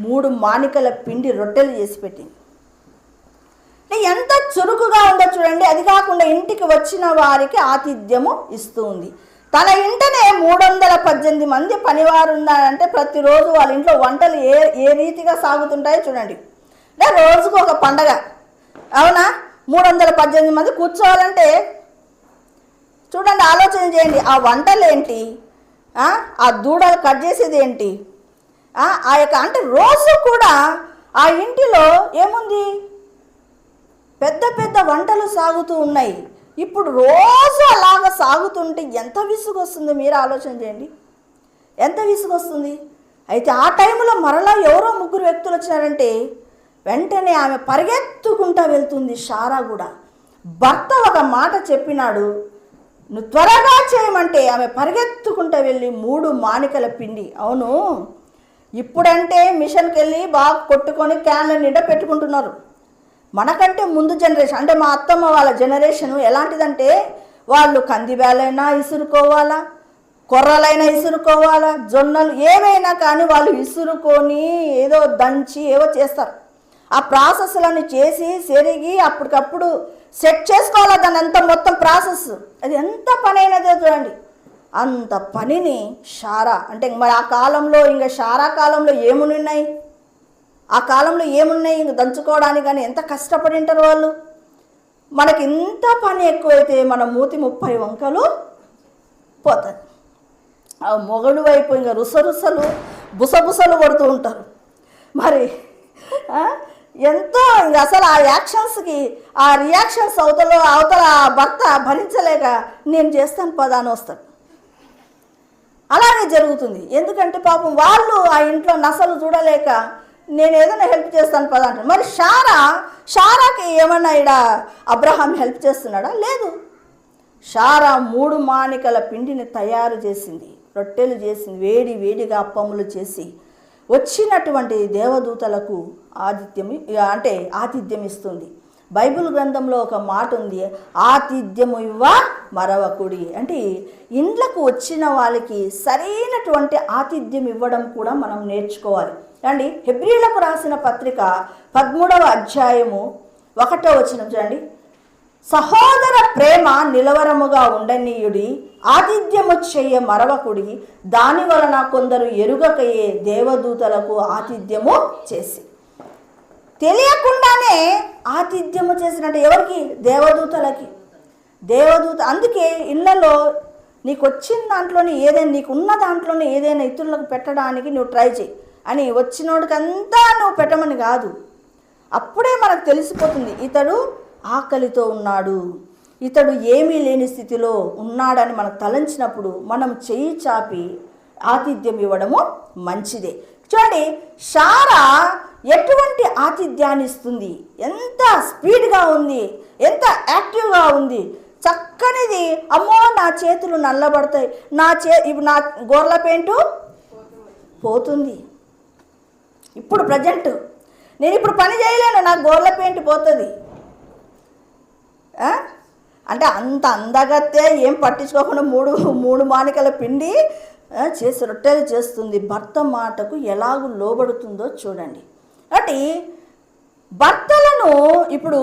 3 మానికల పిండి రొట్టెలు చేసి పెట్టింది. ఎంత చురుకుగా ఉందో చూడండి. అది కాకుండా ఇంటికి వచ్చిన వారికి ఆతిథ్యము ఇస్తూ ఉంది. తన ఇంటనే 318 మంది పనివారు ఉన్నారంటే ప్రతిరోజు వాళ్ళ ఇంట్లో వంటలు ఏ రీతిగా సాగుతుంటాయో చూడండి. అంటే రోజుకు ఒక పండగ, అవునా? 318 మంది కూర్చోవాలంటే చూడండి, ఆలోచన చేయండి. ఆ వంటలు ఏంటి, ఆ దూడలు కట్ చేసేది ఏంటి, ఆ యొక్క అంటే రోజు కూడా ఆ ఇంటిలో ఏముంది, పెద్ద పెద్ద వంటలు సాగుతూ ఉన్నాయి. ఇప్పుడు రోజు అలాగ సాగుతుంటే ఎంత విసుగు వస్తుందో మీరు ఆలోచన చేయండి, ఎంత విసుగు వస్తుంది. అయితే ఆ టైంలో మరలా ఎవరో 3 వ్యక్తులు వచ్చినారంటే వెంటనే ఆమె పరిగెత్తుకుంటూ వెళ్తుంది. శారా కూడా భర్త ఒక మాట చెప్పినాడు, నువ్వు త్వరగా చేయమంటే ఆమె పరిగెత్తుకుంటూ వెళ్ళి 3 మానికల పిండి. అవును, ఇప్పుడంటే మిషన్కి వెళ్ళి బాగా కొట్టుకొని క్యాన్ల నిండా పెట్టుకుంటున్నారు. మనకంటే ముందు జనరేషన్ అంటే మా అత్తమ్మ వాళ్ళ జనరేషను ఎలాంటిదంటే, వాళ్ళు కందిబ్యాలైనా ఇసురుకోవాలా, కొర్రలైనా ఇసురుకోవాలా, జొన్నలు ఏవైనా కానీ వాళ్ళు ఇసురుకొని ఏదో దంచి ఏవో చేస్తారు. ఆ ప్రాసెస్లను చేసి సెరిగి అప్పటికప్పుడు సెట్ చేసుకోవాలా దాన్ని, అంత మొత్తం ప్రాసెస్. అది ఎంత పని అయినదో చూడండి. అంత పనిని శారా అంటే మరి ఆ కాలంలో, ఇంకా శారా కాలంలో ఏమున్నాయి, ఆ కాలంలో ఏమున్నాయి ఇంక దంచుకోవడానికి, కానీ ఎంత కష్టపడి ఉంటారు వాళ్ళు. మనకి ఇంత పని ఎక్కువైతే మన మూతి 30 వంకలు పోతుంది. ఆ మొగడు వైపు ఇంకా రుసరుసలు బుసబుసలు కొడుతూ ఉంటారు. మరి ఎంతో ఇంక అసలు ఆ యాక్షన్స్కి, ఆ రియాక్షన్స్ అవతల భర్త భరించలేక నేను చేస్తాను పదా అని వస్తాడు. అలాగే జరుగుతుంది. ఎందుకంటే పాపం వాళ్ళు ఆ ఇంట్లో నసలు చూడలేక నేను ఏదైనా హెల్ప్ చేస్తాను పదా అంటారు. మరి శారాకి ఏమన్నా ఇక్కడ అబ్రహాం హెల్ప్ చేస్తున్నాడా? లేదు. శారా 3 మానికల పిండిని తయారు చేసింది, రొట్టెలు చేసింది, వేడి వేడిగా అప్పములు చేసి వచ్చినటువంటి దేవదూతలకు ఆతిథ్యం ఇస్తుంది. బైబిల్ గ్రంథంలో ఒక మాట ఉంది, ఆతిథ్యము ఇవ్వ మరవకుడి. అంటే ఇండ్లకు వచ్చిన వాళ్ళకి సరైనటువంటి ఆతిథ్యం ఇవ్వడం కూడా మనం నేర్చుకోవాలి అండి. హెబ్రీలకు రాసిన పత్రిక 13వ అధ్యాయము 1వ వచనం చూడండి. సహోదర ప్రేమ నిలవరముగా ఉండనీయుడి, ఆతిథ్యము చెయ్య మరవకుడి, దాని వలన కొందరు ఎరుగకయే దేవదూతలకు ఆతిథ్యము చేసి. తెలియకుండానే ఆతిథ్యము చేసినట్టు ఎవరికి? దేవదూతలకి. అందుకే ఇళ్లలో నీకు వచ్చిన దాంట్లోనే ఏదైనా, నీకున్న దాంట్లోనే ఏదైనా ఇతరులకు పెట్టడానికి నువ్వు ట్రై చేయి అని, వచ్చినోడికంతా నువ్వు పెట్టమని కాదు. అప్పుడే మనకు తెలిసిపోతుంది ఇతడు ఆకలితో ఉన్నాడు, ఇతడు ఏమీ లేని స్థితిలో ఉన్నాడని మనకు తలంచినప్పుడు మనం చెయ్యి చాపి ఆతిథ్యం ఇవ్వడము మంచిదే. చూడండి, శారా ఎటువంటి ఆతిథ్యాన్ని ఇస్తుంది, ఎంత స్పీడ్గా ఉంది, ఎంత యాక్టివ్గా ఉంది, చక్కనిది. అమ్మో నా చేతులు నల్లబడతాయి, ఇప్పుడు నా గోర్ల పెయింటు పోతుంది, ఇప్పుడు ప్రజెంట్ నేను ఇప్పుడు పని చేయలేను, నా గోర్ల పెయింట్ పోతుంది అంటే అంత అందగత్తే ఏం పట్టించుకోకుండా మూడు మానికల పిండి చేసి రొట్టెలు చేస్తుంది. భర్త మాటకు ఎలాగూ లోబడుతుందో చూడండి. కాబట్టి భర్తలను ఇప్పుడు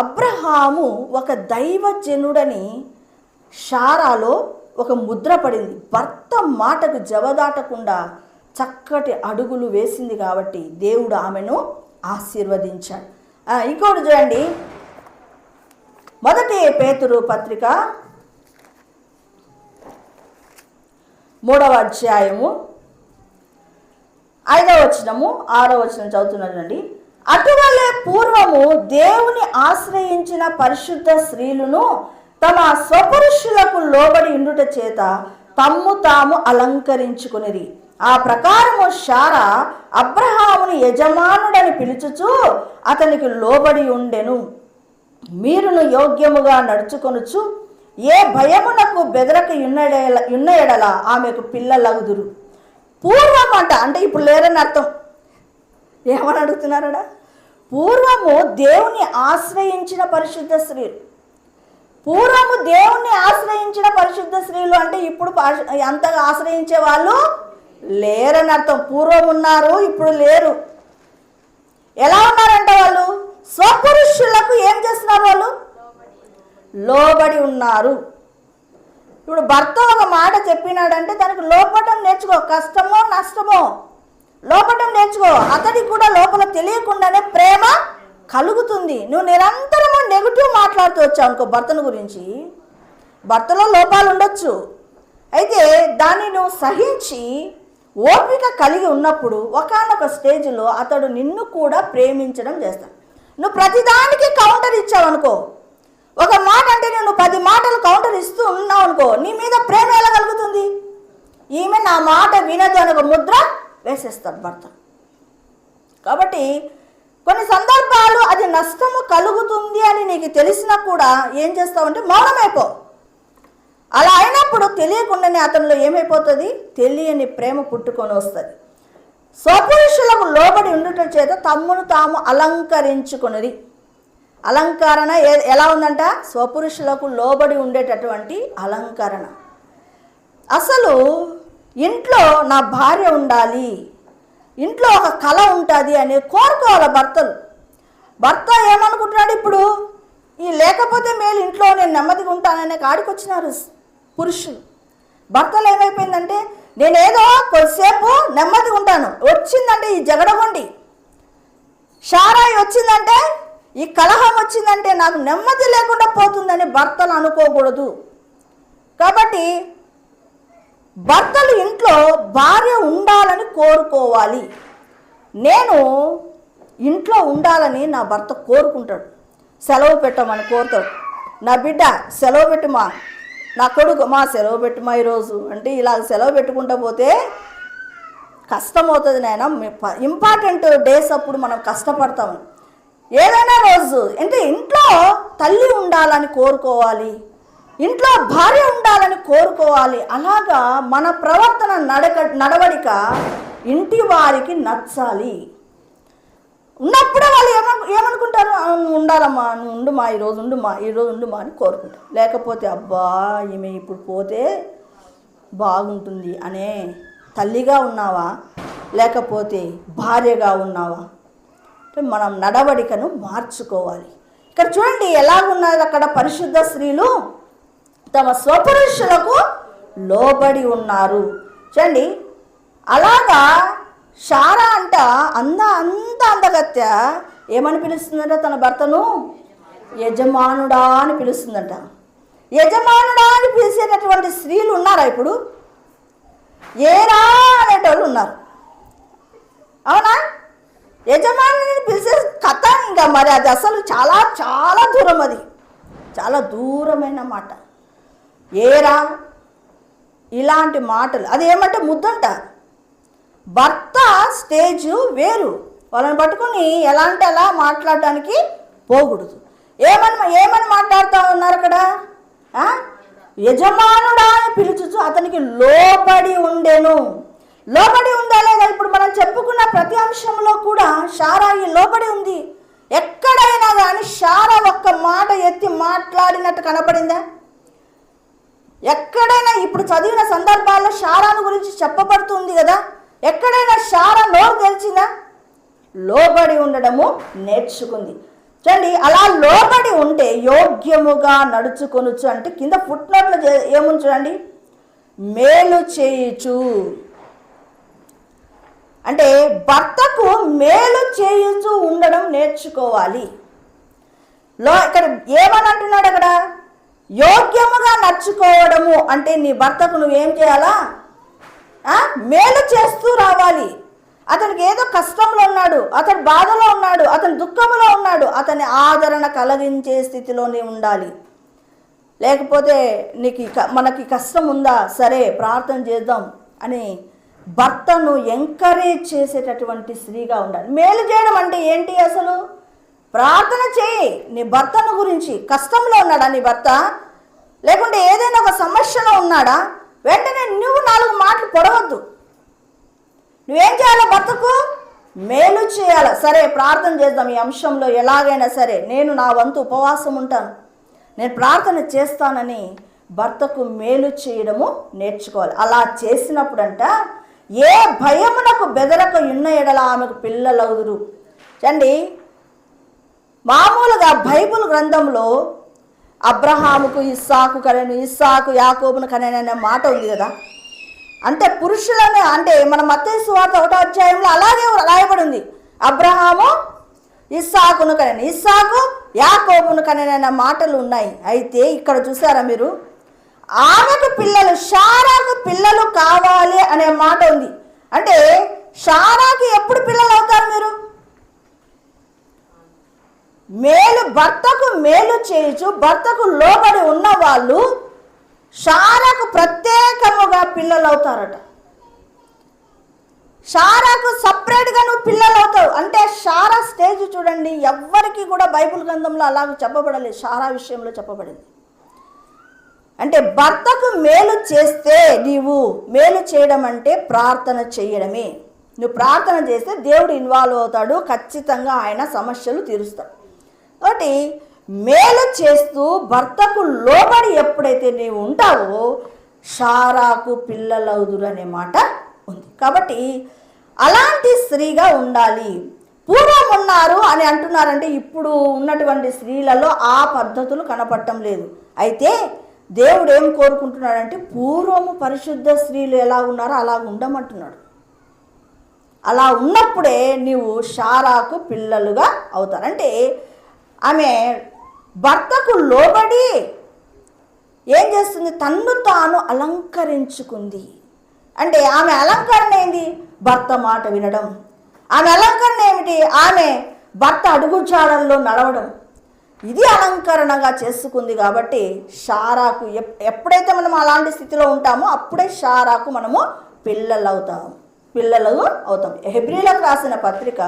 అబ్రహాము ఒక దైవజనుడని శారాలో ఒక ముద్ర పడింది. భర్త మాటకు జవదాటకుండా చక్కటి అడుగులు వేసింది కాబట్టి దేవుడు ఆమెను ఆశీర్వదించాడు. ఇంకోటి చూడండి, 1 పేతురు పత్రిక 3వ అధ్యాయము 5వ వచనము 6వ వచనం చదువుతున్నానండి. అటువలే పూర్వము దేవుని ఆశ్రయించిన పరిశుద్ధ స్త్రీలను తమ స్వపురుషులకు లోబడి ఉండుట చేత తమ్ము తాము అలంకరించుకునిరి. ఆ ప్రకారము శారా అబ్రహాముని యజమానుడని పిలుచుచు అతనికి లోబడి ఉండెను. మీరును యోగ్యముగా నడుచుకొనుచు ఏ భయమునకు బెదరక ఉన్న ఎడల ఆమెకు పిల్లలగుదురు. పూర్వం అంటే ఇప్పుడు లేరని అర్థం. ఏమని అడుగుతున్నారడా? పూర్వము దేవుని ఆశ్రయించిన పరిశుద్ధ స్త్రీలు, పూర్వము దేవుణ్ణి ఆశ్రయించిన పరిశుద్ధ స్త్రీలు అంటే ఇప్పుడు అంతగా ఆశ్రయించే వాళ్ళు లేరని అర్థం. పూర్వం ఉన్నారు, ఇప్పుడు లేరు. ఎలా ఉన్నారంటే వాళ్ళు స్వపురుషులకు ఏం చేస్తున్నారు? వాళ్ళు లోబడి ఉన్నారు. ఇప్పుడు భర్త ఒక మాట చెప్పినాడంటే దానికి లోపటం నేర్చుకో. కష్టమో నష్టమో లోపటం నేర్చుకో. అతడికి కూడా లోపల తెలియకుండానే ప్రేమ కలుగుతుంది. నువ్వు నిరంతరము నెగిటివ్ మాట్లాడుతూ వచ్చావు అనుకో భర్తను గురించి, భర్తలో లోపాలు ఉండొచ్చు, అయితే దాన్ని నువ్వు సహించి ఓపిక కలిగి ఉన్నప్పుడు ఒకానొక స్టేజ్లో అతడు నిన్ను కూడా ప్రేమించడం చేస్తాడు. నువ్వు ప్రతిదానికి కౌంటర్ ఇచ్చావు అనుకో, ఒక మాట అంటే నేను 10 మాటలు కౌంటర్ ఇస్తూ ఉన్నావు అనుకో, నీ మీద ప్రేమ ఎలా కలుగుతుంది? ఈమె నా మాట వినదు అని ఒక ముద్ర వేసేస్తాడు భర్త. కాబట్టి కొన్ని సందర్భాలు అది నష్టము కలుగుతుంది అని నీకు తెలిసినా కూడా ఏం చేస్తావంటే మౌనమైపో. అలా అయినప్పుడు తెలియకుండానే అతనిలో ఏమైపోతుంది? తెలియని ప్రేమ పుట్టుకొని వస్తుంది. స్వపురుషులకు లోబడి ఉండటం చేత తమ్మును తాము అలంకరించుకున్నది. అలంకరణ ఎలా ఉందంట? స్వపురుషులకు లోబడి ఉండేటటువంటి అలంకరణ. అసలు ఇంట్లో నా భార్య ఉండాలి, ఇంట్లో ఒక కళ ఉంటుంది అని కోరుకోవాలి భర్తలు. భర్త ఏమనుకుంటున్నాడు ఇప్పుడు? ఈ లేకపోతే మేలు, ఇంట్లో నేను నెమ్మదిగా ఉంటాననే కాడికి వచ్చినారు పురుషులు. భర్తలు ఏమైపోయిందంటే నేనేదో కొద్దిసేపు నెమ్మదిగా ఉంటాను, వచ్చిందంటే ఈ జగడగొండి షారాయి వచ్చిందంటే, ఈ కలహం వచ్చిందంటే నాకు నెమ్మది లేకుండా పోతుందని భర్తలు అనుకోకూడదు. కాబట్టి భర్తలు ఇంట్లో భార్య ఉండాలని కోరుకోవాలి. నేను ఇంట్లో ఉండాలని నా భర్త కోరుకుంటాడు, సెలవు పెట్టమని కోరుతాడు. నా బిడ్డ సెలవు పెట్టుమా, నా కొడుకు మా సెలవు పెట్టుమా ఈరోజు అంటే, ఇలా సెలవు పెట్టుకుంటూ పోతే కష్టం అవుతుంది నాయన. ఇంపార్టెంట్ డేస్ అప్పుడు మనం కష్టపడతాము. ఏదైనా రోజు అంటే ఇంట్లో తల్లి ఉండాలని కోరుకోవాలి, ఇంట్లో భార్య ఉండాలని కోరుకోవాలి. అలాగా మన ప్రవర్తన నడవడిక ఇంటి వారికి నచ్చాలి. ఉన్నప్పుడే వాళ్ళు ఏమనుకుంటారు, నువ్వు ఉండాలమ్మా, నువ్వు ఉండుమా, ఈరోజు ఉండుమా అని కోరుకుంటారు. లేకపోతే అబ్బా ఈమె ఇప్పుడు పోతే బాగుంటుంది అనే తల్లిగా ఉన్నావా, లేకపోతే భార్యగా ఉన్నావా? మనం నడవడికను మార్చుకోవాలి. ఇక్కడ చూడండి ఎలాగున్నారు అక్కడ పరిశుద్ధ స్త్రీలు తమ స్వపురుషులకు లోబడి ఉన్నారు. చూడండి అలాగా శారా అంట అంత అందగత్య ఏమని పిలుస్తుందంట తన భర్తను? యజమానుడా అని పిలుస్తుందంట. యజమానుడా అని పిలిచేటటువంటి స్త్రీలు ఉన్నారా ఇప్పుడు? ఏరా అనేటోళ్ళు ఉన్నారు, అవునా? యజమానుని పిలిచే కథ ఇంకా మరి అది అసలు చాలా చాలా దూరం, అది చాలా దూరమైన మాట. ఏరా ఇలాంటి మాటలు అది ఏమంటే ముద్దంట. భర్త స్టేజు వేరు, వాళ్ళని పట్టుకొని ఎలా అంటే అలా మాట్లాడడానికి పోకూడదు. ఏమని మాట్లాడుతూ ఉన్నారు అక్కడ? యజమానుడా అని పిలుచు అతనికి లోబడి ఉండెను. లోబడి ఉందా లేదా? ఇప్పుడు మనం చెప్పుకున్న ప్రతి అంశంలో కూడా శారా లోబడి ఉంది. ఎక్కడైనా కానీ శారా ఒక్క మాట ఎత్తి మాట్లాడినట్టు కనపడిందా? ఎక్కడైనా ఇప్పుడు చదివిన సందర్భాల్లో శారాను గురించి చెప్పబడుతుంది కదా, ఎక్కడైనా శారా నోరు తెలిసిందా? లోబడి ఉండడము నేర్చుకుంది. చూడండి అలా లోబడి ఉంటే యోగ్యముగా నడుచుకొనుచు అంటే కింద ఫుట్నోట్లో ఏముంది చూడండి, మేలు చేయుచు అంటే భర్తకు మేలు చేయుచు ఉండడం నేర్చుకోవాలి. ఇక్కడ ఏమని అంటున్నాడు అక్కడ? యోగ్యముగా నడుచుకోవడము అంటే నీ భర్తకు నువ్వేం చేయాలా? మేలు చేస్తూ రావాలి. అతనికి ఏదో కష్టంలో ఉన్నాడు, అతను బాధలో ఉన్నాడు, అతను దుఃఖంలో ఉన్నాడు, అతని ఆదరణ కలిగించే స్థితిలోనే ఉండాలి. లేకపోతే మనకి కష్టం ఉందా, సరే ప్రార్థన చేద్దాం అని భర్తను ఎంకరేజ్ చేసేటటువంటి స్త్రీగా ఉండాలి. మేలు చేయడం అంటే ఏంటి అసలు? ప్రార్థన చేయి. నీ భర్తను గురించి కష్టంలో ఉన్నాడా నీ భర్త, లేకుంటే ఏదైనా ఒక సమస్యలో ఉన్నాడా, వెంటనే నువ్వు 4 మాటలు పొడవద్దు. నువ్వేం చేయాలి? భర్తకు మేలు చేయాలి. సరే ప్రార్థన చేద్దాం, ఈ అంశంలో ఎలాగైనా సరే నేను నా వంతు ఉపవాసం ఉంటాను, నేను ప్రార్థన చేస్తానని భర్తకు మేలు చేయడము నేర్చుకోవాలి. అలా చేసినప్పుడంట ఏ భయమునకు బెదరక ఉన్న ఎడల ఆమెకు పిల్లలవుదురు. చండి మామూలుగా బైబుల్ గ్రంథంలో అబ్రహాముకు ఇస్సాకు కనెను, ఇస్సాకు యాకోబును కనెను అనే మాట ఉంది కదా. అంటే పురుషులను అంటే మన మత్తయి సువార్త 1వ అధ్యాయంలో అలాగే రాయబడి ఉంది. అబ్రహాము ఇస్సాకును కనెను, ఇస్సాకు యాకోబును కనెను అనే మాటలు ఉన్నాయి. అయితే ఇక్కడ చూసారా మీరు, ఆమెకు పిల్లలు, శారాకు పిల్లలు కావాలి అనే మాట ఉంది. అంటే శారాకి ఎప్పుడు పిల్లలు అవుతారు? మీరు మేలు భర్తకు మేలు చేయుచు భర్తకు లోబడి ఉన్న వాళ్ళు శారాకు ప్రత్యేకముగా పిల్లలు అవుతారట. శారాకు సపరేట్గా నువ్వు పిల్లలు అవుతావు. అంటే శారా స్టేజ్ చూడండి, ఎవ్వరికి కూడా బైబిల్ గ్రంథంలో అలాగ చెప్పబడలేదు, శారా విషయంలో చెప్పబడింది. అంటే భర్తకు మేలు చేస్తే, నీవు మేలు చేయడం అంటే ప్రార్థన చేయడమే. నువ్వు ప్రార్థన చేస్తే దేవుడు ఇన్వాల్వ్ అవుతాడు, ఖచ్చితంగా ఆయన సమస్యలు తీరుస్తాడు. కాబట్టి మేలు చేస్తూ భర్తకు లోబడి ఎప్పుడైతే నీవు ఉంటావో శారాకు పిల్లలవుదురు అనే మాట ఉంది. కాబట్టి అలాంటి స్త్రీగా ఉండాలి. పూర్వం ఉన్నారు అని అంటున్నారంటే ఇప్పుడు ఉన్నటువంటి స్త్రీలలో ఆ పద్ధతులు కనపడటం లేదు. అయితే దేవుడు ఏం కోరుకుంటున్నాడంటే పూర్వము పరిశుద్ధ స్త్రీలు ఎలా ఉన్నారో అలా ఉండమంటున్నాడు. అలా ఉన్నప్పుడే నీవు శారాకు పిల్లలుగా అవుతారు. అంటే ఆమె భర్తకు లోబడి ఏం చేస్తుంది? తన్ను తాను అలంకరించుకుంది. అంటే ఆమె అలంకరణ ఏంది? భర్త మాట వినడం. ఆమె అలంకరణ ఏమిటి? ఆమె భర్త అడుగుజాడల్లో నడవడం. ఇది అలంకరణగా చేసుకుంది. కాబట్టి శారాకు ఎప్పుడైతే మనం అలాంటి స్థితిలో ఉంటామో అప్పుడే శారాకు మనము పిల్లలు అవుతాం. హెబ్రీలకు రాసిన పత్రిక,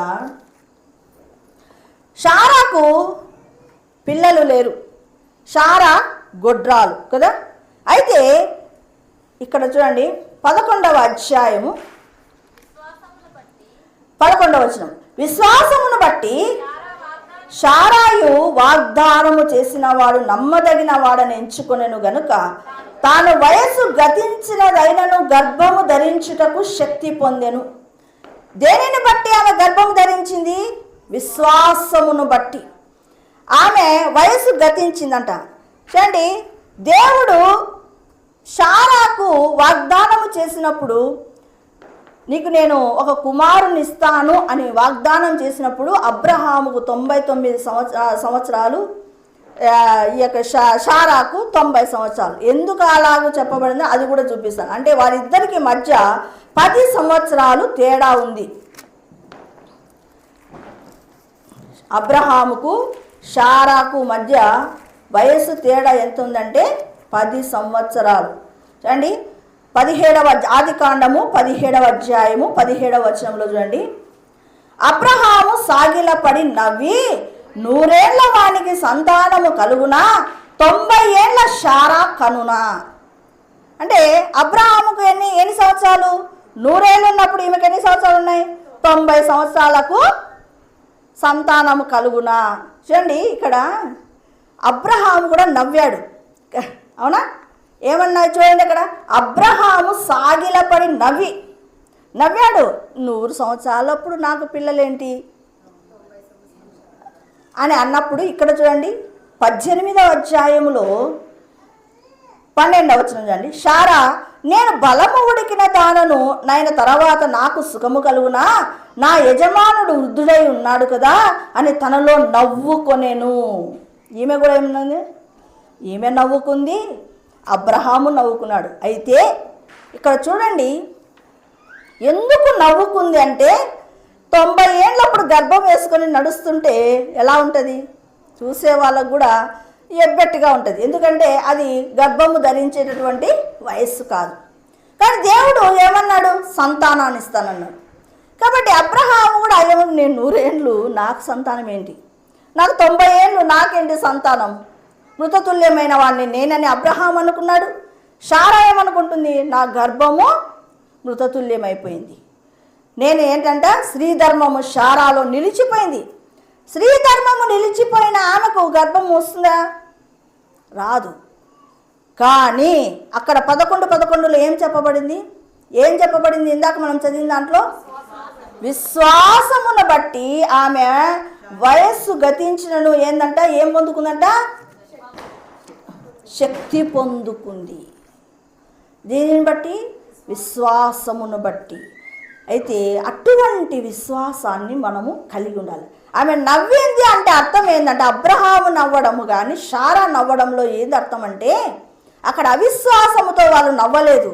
శారాకు పిల్లలు లేరు. శారా గొడ్రాలు కదా. అయితే ఇక్కడ చూడండి 11వ అధ్యాయము 11వ వచనం. విశ్వాసమును బట్టి శారాయు వాగ్దానము చేసిన వాడు నమ్మదగిన వాడని ఎంచుకొనెను గనుక తాను వయస్సు గతించినదైనను గర్భము ధరించుటకు శక్తి పొందెను. దేనిని బట్టి ఆమె గర్భము ధరించింది? విశ్వాసమును బట్టి. ఆమె వయస్సు గతించిందంట. చూడండి, దేవుడు శారాకు వాగ్దానము చేసినప్పుడు, నీకు నేను ఒక కుమారుని ఇస్తాను అని వాగ్దానం చేసినప్పుడు అబ్రహాముకు 99 సంవత్సరాలు, ఈ యొక్క శారాకు 90 సంవత్సరాలు. ఎందుకు అలాగూ చెప్పబడిందో అది కూడా చూపిస్తాను. అంటే వారిద్దరికి మధ్య 10 సంవత్సరాలు తేడా ఉంది. అబ్రహాముకు శారాకు మధ్య వయస్సు తేడా ఎంత ఉందంటే 10 సంవత్సరాలు. చూడండి, 17వ ఆదికాండము 17వ అధ్యాయము 17వ వచనంలో చూడండి. అబ్రహాము సాగిలపడి నవ్వి 100 ఏళ్ల వానికి సంతానము కలుగునా, 90 ఏళ్ల శారా కనునా. అంటే అబ్రహాముకు ఎన్ని సంవత్సరాలు? 100 ఏళ్ళు ఉన్నప్పుడు ఈమెకు ఎన్ని సంవత్సరాలు ఉన్నాయి? 90 సంవత్సరాలకు సంతానము కలుగునా. చూడండి, ఇక్కడ అబ్రహాము కూడా నవ్వాడు. అవునా? ఏమన్నా చూడండి, ఇక్కడ అబ్రహాము సాగిలపడి నవ్వాడు. 100 సంవత్సరాలప్పుడు నాకు పిల్లలేంటి అని అన్నప్పుడు ఇక్కడ చూడండి 18వ అధ్యాయములో 12వ వచనం చూడండి. శారా, నేను బలము ఉడికిన దానను నైన తర్వాత నాకు సుఖము కలుగునా, నా యజమానుడు వృద్ధుడై ఉన్నాడు కదా అని తనలో నవ్వుకొనేను. ఈమె కూడా ఏమన్నది? ఈమె నవ్వుకుంది, అబ్రహాము నవ్వుకున్నాడు. అయితే ఇక్కడ చూడండి ఎందుకు నవ్వుకుంది అంటే 90 ఏళ్ళప్పుడు గర్భం వేసుకొని నడుస్తుంటే ఎలా ఉంటుంది? చూసే వాళ్ళకు కూడా ఎబ్బెట్టుగా ఉంటుంది. ఎందుకంటే అది గర్భము ధరించేటటువంటి వయస్సు కాదు. కానీ దేవుడు ఏమన్నాడు? సంతానాన్ని ఇస్తానన్నాడు. కాబట్టి అబ్రహాము కూడా ఏమన్నా, నేను 100 ఏళ్ళు నాకు సంతానం ఏంటి, నాకు 90 ఏళ్ళు నాకేంటి సంతానం, మృతతుల్యమైన వాడిని నేనని అబ్రహాం అనుకున్నాడు. శారా ఏమనుకుంటుంది? నా గర్భము మృతతుల్యమైపోయింది, నేను ఏంటంటే స్త్రీధర్మము శారాలో నిలిచిపోయింది. స్త్రీధర్మము నిలిచిపోయిన ఆమెకు గర్భం వస్తుందా? రాదు. కానీ అక్కడ 11:11లో ఏం చెప్పబడింది? ఇందాక మనం చదివిన దాంట్లో విశ్వాసమును బట్టి ఆమె వయస్సు గతించినను ఏందంట, ఏం పొందుకుందంట? శక్తి పొందుకుంది. దీనిని బట్టి, విశ్వాసమును బట్టి. అయితే అటువంటి విశ్వాసాన్ని మనము కలిగి ఉండాలి. ఆమె నవ్వింది అంటే అర్థం ఏంటంటే అబ్రహాము నవ్వడము కానీ శారా నవ్వడంలో ఏది అర్థం అంటే అక్కడ అవిశ్వాసముతో వాళ్ళు నవ్వలేదు,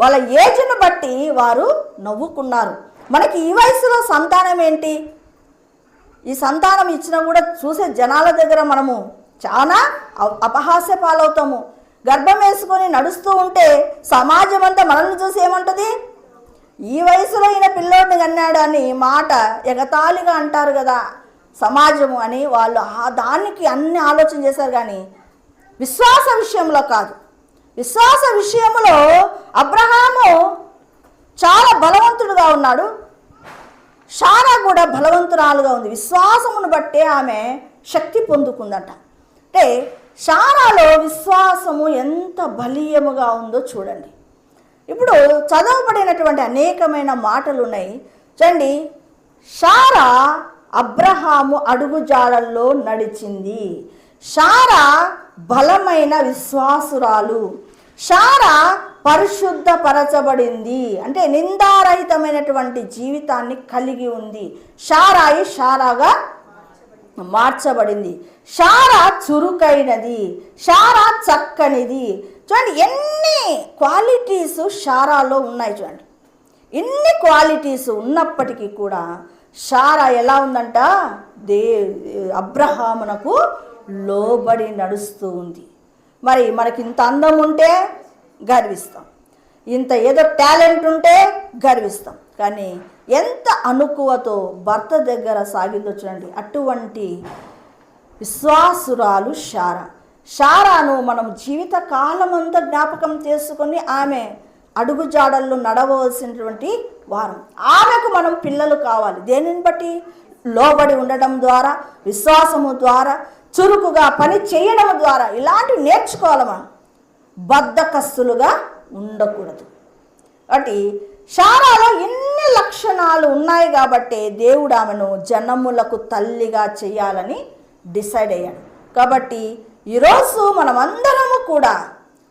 వాళ్ళ ఏజ్ను బట్టి వారు నవ్వుకున్నారు. మనకి ఈ వయసులో సంతానం ఏంటి? ఈ సంతానం ఇచ్చినా కూడా చూసే జనాల దగ్గర మనము చాలా అపహాస్య పాలవుతాము. గర్భం వేసుకొని నడుస్తూ ఉంటే సమాజం అంతా మనల్ని చూసి ఏమంటుంది? ఈ వయసులో ఈయన పిల్లోడిని కన్నాడు అని మాట ఎగతాళిగా అంటారు కదా సమాజము అని. వాళ్ళు దానికి అన్ని ఆలోచన చేశారు, కానీ విశ్వాస విషయంలో కాదు. విశ్వాస విషయంలో అబ్రహాము చాలా బలవంతుడుగా ఉన్నాడు, శారా కూడా బలవంతురాలుగా ఉంది. విశ్వాసమును బట్టే ఆమె శక్తి పొందుకుందట. అంటే శారాలో విశ్వాసము ఎంత బలీయముగా ఉందో చూడండి. ఇప్పుడు చదవబడినటువంటి అనేకమైన మాటలు ఉన్నాయి చూడండి. శారా అబ్రహాము అడుగుజాడల్లో నడిచింది. శారా బలమైన విశ్వాసురాలు. శారా పరిశుద్ధపరచబడింది, అంటే నిందారహితమైనటువంటి జీవితాన్ని కలిగి ఉంది. శారాగా మార్చబడింది. శారా చురుకైనది, శారా చక్కనిది. చూడండి ఎన్ని క్వాలిటీస్ శారాలో ఉన్నాయి. చూడండి ఎన్ని క్వాలిటీస్ ఉన్నప్పటికీ కూడా శారా ఎలా ఉందంట? అబ్రహామునకు లోబడి నడుస్తూ ఉంది. మరి మనకి ఇంత అందం ఉంటే గర్విస్తాం, ఇంత ఏదో టాలెంట్ ఉంటే గర్విస్తాం, కానీ ఎంత అనుకువతో భర్త దగ్గర సాగిందో చూడండి. అటువంటి విశ్వాసురాలు శారా. శారాను మనం జీవిత కాలమంతా జ్ఞాపకం చేసుకొని ఆమె అడుగుజాడల్లో నడవలసినటువంటి వారం. ఆమెకు మనం పిల్లలు కావాలి. దేనిని బట్టి? లోబడి ఉండడం ద్వారా, విశ్వాసము ద్వారా, చురుకుగా పని చేయడం ద్వారా ఇలాంటివి నేర్చుకోవాలి. మనం బద్ధకస్తులుగా ఉండకూడదు. కాబట్టి శారాలో ఎన్ని లక్షణాలు ఉన్నాయి కాబట్టి దేవుడు ఆమెను జనములకు తల్లిగా చేయాలని డిసైడ్ అయ్యాడు. కాబట్టి ఈరోజు మనమందరము కూడా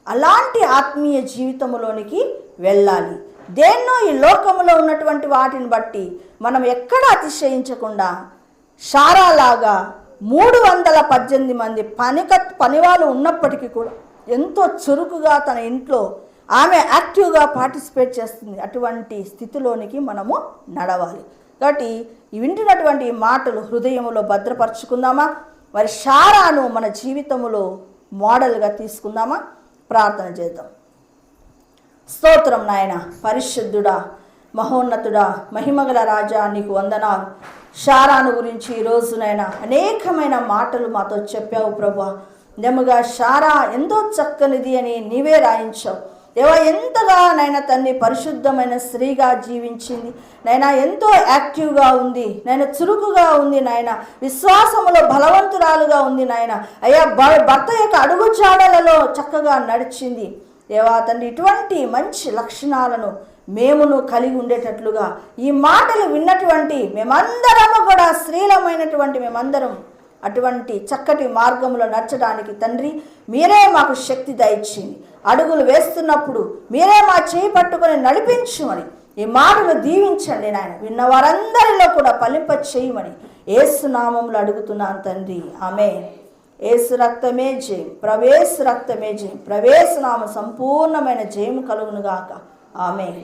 అలాంటి ఆత్మీయ జీవితంలోనికి వెళ్ళాలి. దేన్నో ఈ లోకములో ఉన్నటువంటి వాటిని బట్టి మనం ఎక్కడ అతిశయించకుండా శారాలాగా 318 మంది పనివాళ్ళు ఉన్నప్పటికీ కూడా ఎంతో చురుకుగా తన ఇంట్లో ఆమె యాక్టివ్గా పార్టిసిపేట్ చేస్తుంది. అటువంటి స్థితిలోనికి మనము నడవాలి. కాబట్టి వింటున్నటువంటి మాటలు హృదయంలో భద్రపరుచుకుందామా? మరి శారాను మన జీవితంలో మోడల్గా తీసుకుందామా? ప్రార్థన చేద్దాం. స్తోత్రం నాయన, పరిశుద్ధుడా, మహోన్నతుడా, మహిమగల రాజా, నీకు వందనాలు. శారాను గురించి ఈరోజునైనా అనేకమైన మాటలు మాతో చెప్పావు ప్రభువా. నెమ్మగా శారా ఎంతో చక్కనిది అని నీవే రాయించావు దేవా. ఎంతగా నైనా తన్ని పరిశుద్ధమైన స్త్రీగా జీవించింది నైనా, ఎంతో యాక్టివ్గా ఉంది నైనా, చురుకుగా ఉంది నాయన, విశ్వాసములో బలవంతురాలుగా ఉంది నాయన. అయ్యా, భర్త యొక్క అడుగుజాడలలో చక్కగా నడిచింది దేవా తండ్రి. ఇటువంటి మంచి లక్షణాలను మేమును కలిగి ఉండేటట్లుగా ఈ మాటలు విన్నటువంటి మేమందరము కూడా, స్త్రీలమైనటువంటి మేమందరం అటువంటి చక్కటి మార్గంలో నడచడానికి తండ్రి మీరే మాకు శక్తి దయచేయండి. అడుగులు వేస్తున్నప్పుడు మీరే మా చేయి పట్టుకొని నడిపించమని ఈ మాటలు దీవించండి నాయన. విన్న వారందరిలో కూడా ఫలింప చేయమని యేసు నామములో అడుగుతున్నాను తండ్రి, ఆమేన్. యేసు రక్తమే జయం, ప్రవేశ రక్తమే జయం, ప్రవేశ నామ సంపూర్ణమైన జయము కలుగునుగాక, ఆమేన్.